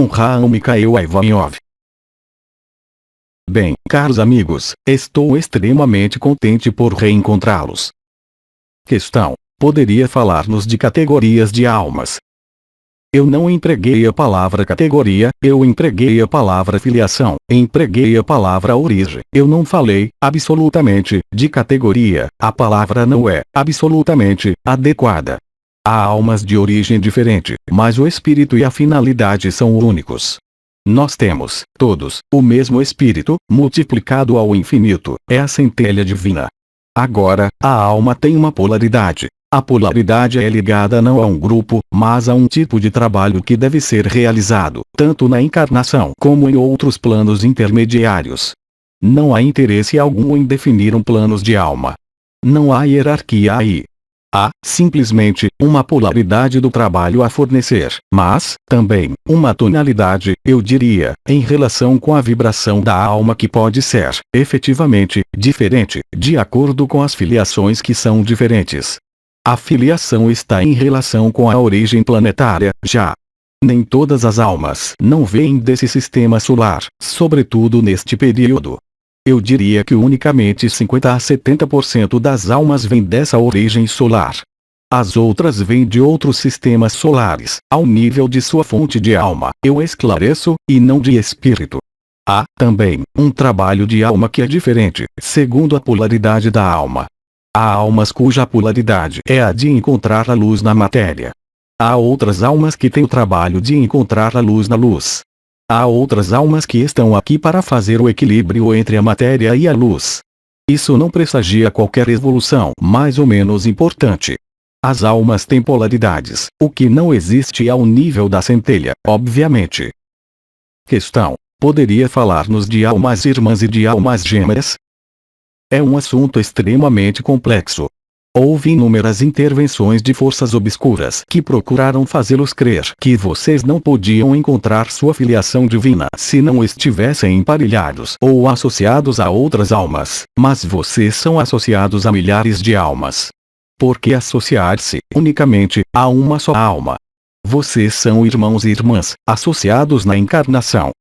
Raul Mikhail Ivanov. Bem, caros amigos, estou extremamente contente por reencontrá-los. Questão: poderia falar-nos de categorias de almas? Eu não empreguei a palavra categoria, eu empreguei a palavra filiação, empreguei a palavra origem. Eu não falei, absolutamente, de categoria, a palavra não é, absolutamente, adequada. Há almas de origem diferente, mas o espírito e a finalidade são únicos. Nós temos, todos, o mesmo espírito, multiplicado ao infinito, é a centelha divina. Agora, a alma tem uma polaridade. A polaridade é ligada não a um grupo, mas a um tipo de trabalho que deve ser realizado, tanto na encarnação como em outros planos intermediários. Não há interesse algum em definir um plano de alma. Não há hierarquia aí. Há, simplesmente, uma polaridade do trabalho a fornecer, mas, também, uma tonalidade, eu diria, em relação com a vibração da alma que pode ser, efetivamente, diferente, de acordo com as filiações que são diferentes. A filiação está em relação com a origem planetária, já. Nem todas as almas não vêm desse sistema solar, sobretudo neste período. Eu diria que unicamente 50 a 70% das almas vêm dessa origem solar. As outras vêm de outros sistemas solares, ao nível de sua fonte de alma, eu esclareço, e não de espírito. Há, também, um trabalho de alma que é diferente, segundo a polaridade da alma. Há almas cuja polaridade é a de encontrar a luz na matéria. Há outras almas que têm o trabalho de encontrar a luz na luz. Há outras almas que estão aqui para fazer o equilíbrio entre a matéria e a luz. Isso não pressagia qualquer evolução mais ou menos importante. As almas têm polaridades, o que não existe ao nível da centelha, obviamente. Questão: poderia falar-nos de almas irmãs e de almas gêmeas? É um assunto extremamente complexo. Houve inúmeras intervenções de forças obscuras que procuraram fazê-los crer que vocês não podiam encontrar sua filiação divina se não estivessem emparelhados ou associados a outras almas, mas vocês são associados a milhares de almas. Por que associar-se unicamente a uma só alma? Vocês são irmãos e irmãs, associados na encarnação.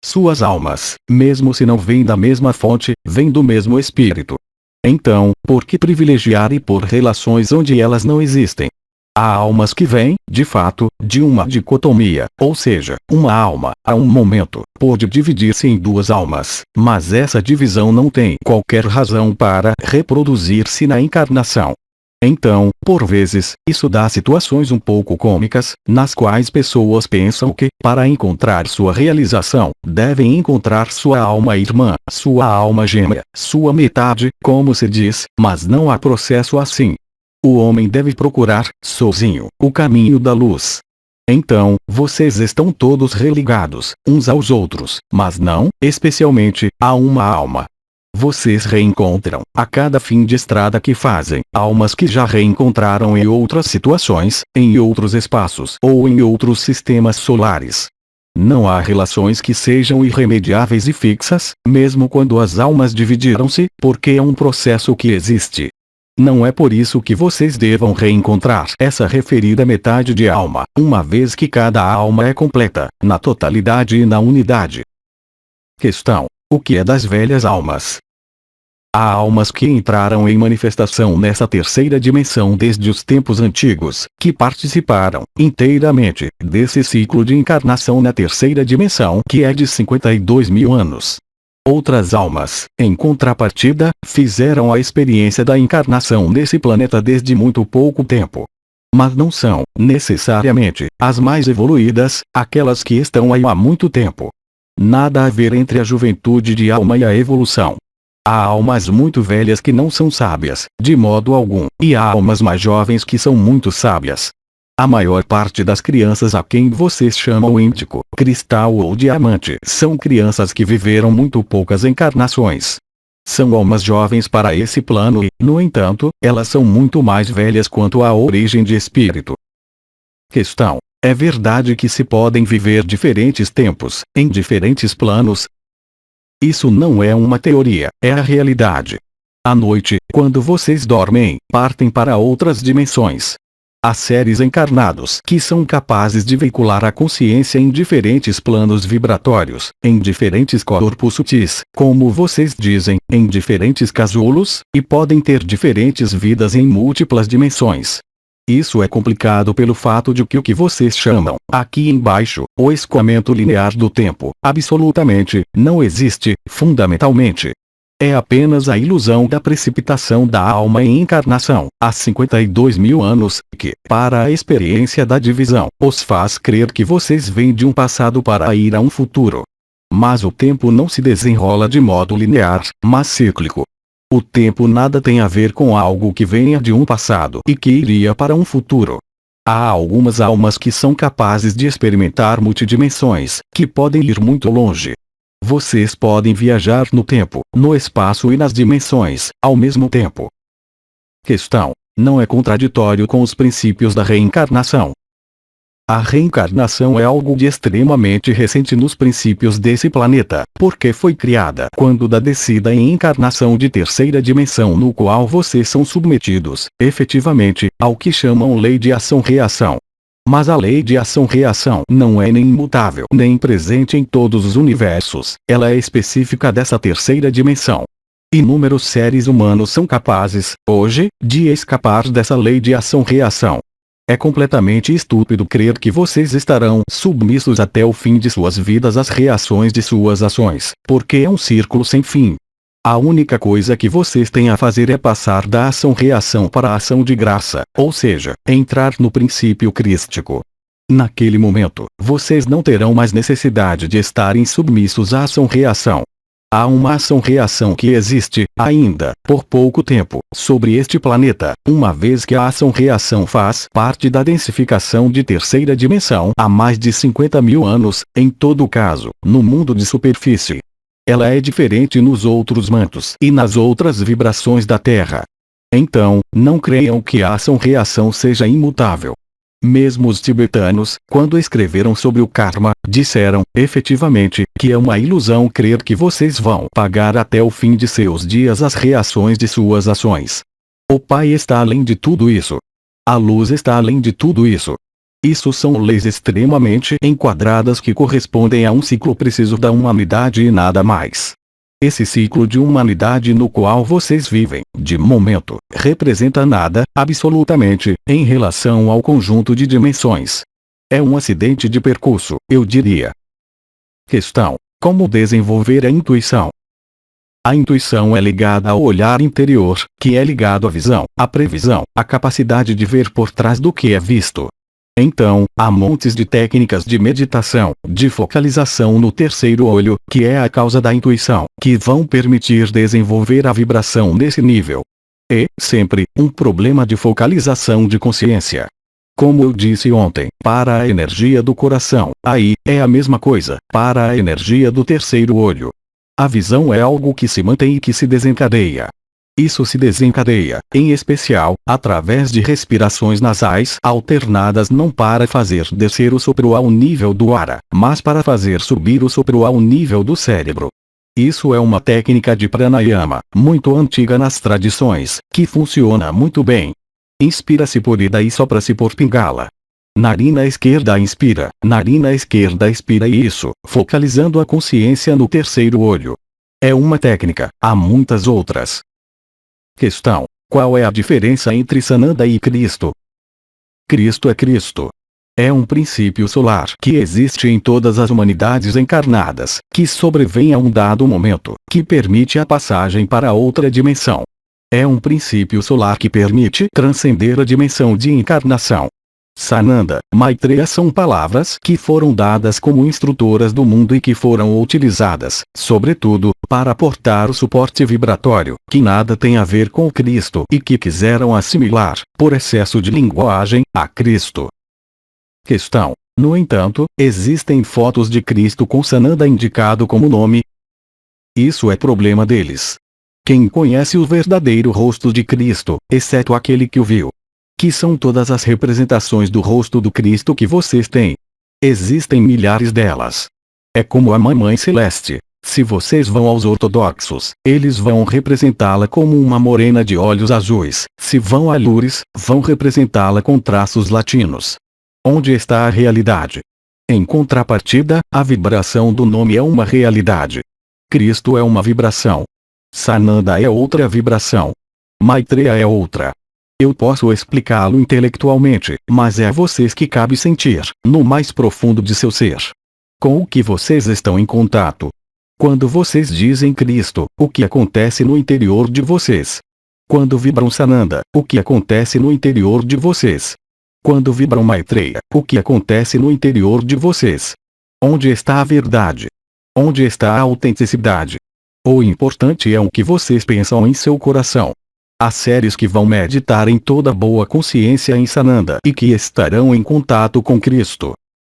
Suas almas, mesmo se não vêm da mesma fonte, vêm do mesmo espírito. Então, por que privilegiar e por relações onde elas não existem? Há almas que vêm, de fato, de uma dicotomia, ou seja, uma alma, a um momento, pode dividir-se em duas almas, mas essa divisão não tem qualquer razão para reproduzir-se na encarnação. Então, por vezes, isso dá situações um pouco cômicas, nas quais pessoas pensam que, para encontrar sua realização, devem encontrar sua alma irmã, sua alma gêmea, sua metade, como se diz, mas não há processo assim. O homem deve procurar, sozinho, o caminho da luz. Então, vocês estão todos religados, uns aos outros, mas não, especialmente, a uma alma. Vocês reencontram, a cada fim de estrada que fazem, almas que já reencontraram em outras situações, em outros espaços ou em outros sistemas solares. Não há relações que sejam irremediáveis e fixas, mesmo quando as almas dividiram-se, porque é um processo que existe. Não é por isso que vocês devam reencontrar essa referida metade de alma, uma vez que cada alma é completa, na totalidade e na unidade. Questão: o que é das velhas almas? Há almas que entraram em manifestação nessa terceira dimensão desde os tempos antigos, que participaram, inteiramente, desse ciclo de encarnação na terceira dimensão que é de 52 mil anos. Outras almas, em contrapartida, fizeram a experiência da encarnação nesse planeta desde muito pouco tempo. Mas não são, necessariamente, as mais evoluídas, aquelas que estão aí há muito tempo. Nada a ver entre a juventude de alma e a evolução. Há almas muito velhas que não são sábias, de modo algum, e há almas mais jovens que são muito sábias. A maior parte das crianças a quem vocês chamam índico, cristal ou diamante são crianças que viveram muito poucas encarnações. São almas jovens para esse plano e, no entanto, elas são muito mais velhas quanto à origem de espírito. Questão: é verdade que se podem viver diferentes tempos, em diferentes planos? Isso não é uma teoria, é a realidade. À noite, quando vocês dormem, partem para outras dimensões. Há seres encarnados que são capazes de veicular a consciência em diferentes planos vibratórios, em diferentes corpos sutis, como vocês dizem, em diferentes casulos, e podem ter diferentes vidas em múltiplas dimensões. Isso é complicado pelo fato de que o que vocês chamam, aqui embaixo, o escoamento linear do tempo, absolutamente, não existe, fundamentalmente. É apenas a ilusão da precipitação da alma em encarnação, há 52 mil anos, que, para a experiência da divisão, os faz crer que vocês vêm de um passado para ir a um futuro. Mas o tempo não se desenrola de modo linear, mas cíclico. O tempo nada tem a ver com algo que venha de um passado e que iria para um futuro. Há algumas almas que são capazes de experimentar multidimensões, que podem ir muito longe. Vocês podem viajar no tempo, no espaço e nas dimensões, ao mesmo tempo. Questão: não é contraditório com os princípios da reencarnação? A reencarnação é algo de extremamente recente nos princípios desse planeta, porque foi criada quando da descida em encarnação de terceira dimensão no qual vocês são submetidos, efetivamente, ao que chamam lei de ação-reação. Mas a lei de ação-reação não é nem imutável nem presente em todos os universos, ela é específica dessa terceira dimensão. Inúmeros seres humanos são capazes, hoje, de escapar dessa lei de ação-reação. É completamente estúpido crer que vocês estarão submissos até o fim de suas vidas às reações de suas ações, porque é um círculo sem fim. A única coisa que vocês têm a fazer é passar da ação-reação para a ação de graça, ou seja, entrar no princípio crístico. Naquele momento, vocês não terão mais necessidade de estarem submissos à ação-reação. Há uma ação-reação que existe, ainda, por pouco tempo, sobre este planeta, uma vez que a ação-reação faz parte da densificação de terceira dimensão há mais de 50 mil anos, em todo caso, no mundo de superfície. Ela é diferente nos outros mantos e nas outras vibrações da Terra. Então, não creiam que a ação-reação seja imutável. Mesmo os tibetanos, quando escreveram sobre o karma, disseram, efetivamente, que é uma ilusão crer que vocês vão pagar até o fim de seus dias as reações de suas ações. O Pai está além de tudo isso. A luz está além de tudo isso. Isso são leis extremamente enquadradas que correspondem a um ciclo preciso da humanidade e nada mais. Esse ciclo de humanidade no qual vocês vivem, de momento, representa nada, absolutamente, em relação ao conjunto de dimensões. É um acidente de percurso, eu diria. Questão: como desenvolver a intuição? A intuição é ligada ao olhar interior, que é ligado à visão, à previsão, à capacidade de ver por trás do que é visto. Então, há montes de técnicas de meditação, de focalização no terceiro olho, que é a causa da intuição, que vão permitir desenvolver a vibração nesse nível. E, sempre, um problema de focalização de consciência. Como eu disse ontem, para a energia do coração, aí, é a mesma coisa, para a energia do terceiro olho. A visão é algo que se mantém e que se desencadeia. Isso se desencadeia, em especial, através de respirações nasais alternadas não para fazer descer o sopro ao nível do ar, mas para fazer subir o sopro ao nível do cérebro. Isso é uma técnica de pranayama, muito antiga nas tradições, que funciona muito bem. Inspira-se por ida e sopra-se por pingala. Narina esquerda inspira, narina esquerda expira e isso, focalizando a consciência no terceiro olho. É uma técnica, há muitas outras. Questão: qual é a diferença entre Sananda e Cristo? Cristo é Cristo. É um princípio solar que existe em todas as humanidades encarnadas, que sobrevém a um dado momento, que permite a passagem para outra dimensão. É um princípio solar que permite transcender a dimensão de encarnação. Sananda, Maitreya são palavras que foram dadas como instrutoras do mundo e que foram utilizadas, sobretudo, para aportar o suporte vibratório, que nada tem a ver com Cristo e que quiseram assimilar, por excesso de linguagem, a Cristo. Questão: no entanto, existem fotos de Cristo com Sananda indicado como nome? Isso é problema deles. Quem conhece o verdadeiro rosto de Cristo, exceto aquele que o viu? Que são todas as representações do rosto do Cristo que vocês têm? Existem milhares delas. É como a Mamãe Celeste. Se vocês vão aos ortodoxos, eles vão representá-la como uma morena de olhos azuis. Se vão a Lourdes, vão representá-la com traços latinos. Onde está a realidade? Em contrapartida, a vibração do nome é uma realidade. Cristo é uma vibração. Sananda é outra vibração. Maitreya é outra. Eu posso explicá-lo intelectualmente, mas é a vocês que cabe sentir, no mais profundo de seu ser. Com o que vocês estão em contato. Quando vocês dizem Cristo, o que acontece no interior de vocês? Quando vibram Sananda, o que acontece no interior de vocês? Quando vibram Maitreya, o que acontece no interior de vocês? Onde está a verdade? Onde está a autenticidade? O importante é o que vocês pensam em seu coração. Há seres que vão meditar em toda boa consciência em Sananda e que estarão em contato com Cristo.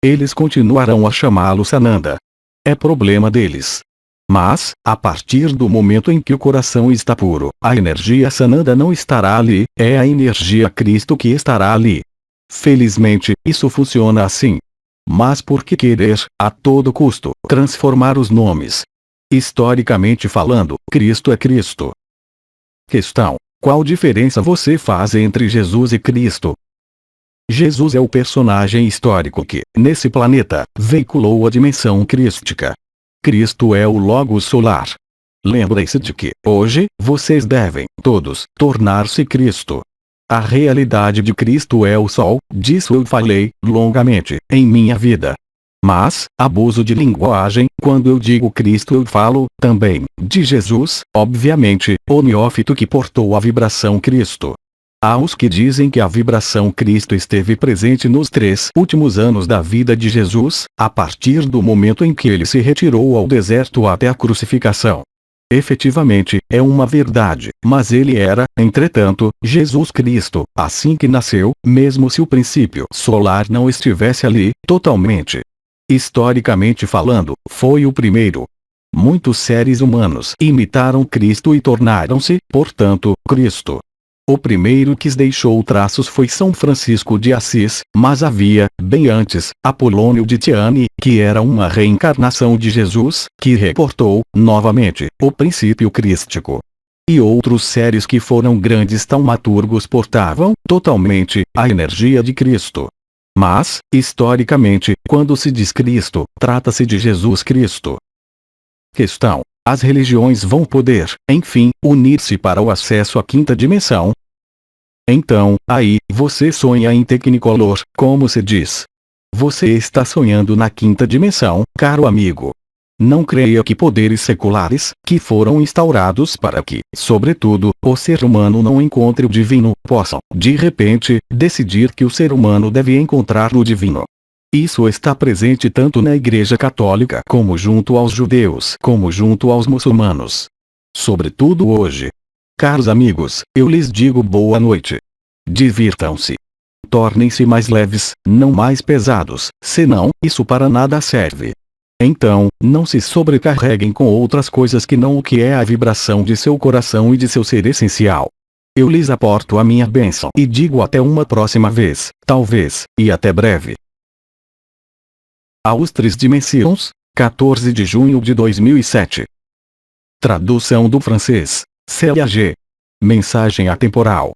Eles continuarão a chamá-lo Sananda. É problema deles. Mas, a partir do momento em que o coração está puro, a energia Sananda não estará ali, é a energia Cristo que estará ali. Felizmente, isso funciona assim. Mas por que querer, a todo custo, transformar os nomes? Historicamente falando, Cristo é Cristo. Questão: qual diferença você faz entre Jesus e Cristo? Jesus é o personagem histórico que, nesse planeta, veiculou a dimensão crística. Cristo é o Logos solar. Lembrem-se de que, hoje, vocês devem, todos, tornar-se Cristo. A realidade de Cristo é o Sol, disso eu falei, longamente, em minha vida. Mas, abuso de linguagem, quando eu digo Cristo eu falo, também, de Jesus, obviamente, o neófito que portou a vibração Cristo. Há os que dizem que a vibração Cristo esteve presente nos 3 últimos anos da vida de Jesus, a partir do momento em que ele se retirou ao deserto até a crucificação. Efetivamente, é uma verdade, mas ele era, entretanto, Jesus Cristo, assim que nasceu, mesmo se o princípio solar não estivesse ali, totalmente. Historicamente falando, foi o primeiro. Muitos seres humanos imitaram Cristo e tornaram-se, portanto, Cristo. O primeiro que deixou traços foi São Francisco de Assis, mas havia, bem antes, Apolônio de Tiane, que era uma reencarnação de Jesus, que reportou, novamente, o princípio crístico. E outros seres que foram grandes taumaturgos portavam, totalmente, a energia de Cristo. Mas, historicamente, quando se diz Cristo, trata-se de Jesus Cristo. Questão: as religiões vão poder, enfim, unir-se para o acesso à quinta dimensão? Então, aí, você sonha em Technicolor, como se diz. Você está sonhando na quinta dimensão, caro amigo. Não creia que poderes seculares, que foram instaurados para que, sobretudo, o ser humano não encontre o divino, possam, de repente, decidir que o ser humano deve encontrar o divino. Isso está presente tanto na Igreja Católica como junto aos judeus, como junto aos muçulmanos. Sobretudo hoje. Caros amigos, eu lhes digo boa noite. Divirtam-se. Tornem-se mais leves, não mais pesados, senão, isso para nada serve. Então, não se sobrecarreguem com outras coisas que não o que é a vibração de seu coração e de seu ser essencial. Eu lhes aporto a minha bênção e digo até uma próxima vez, talvez, e até breve. Aos 3 Dimensões, 14 de junho de 2007. Tradução do francês, CAG. Mensagem atemporal.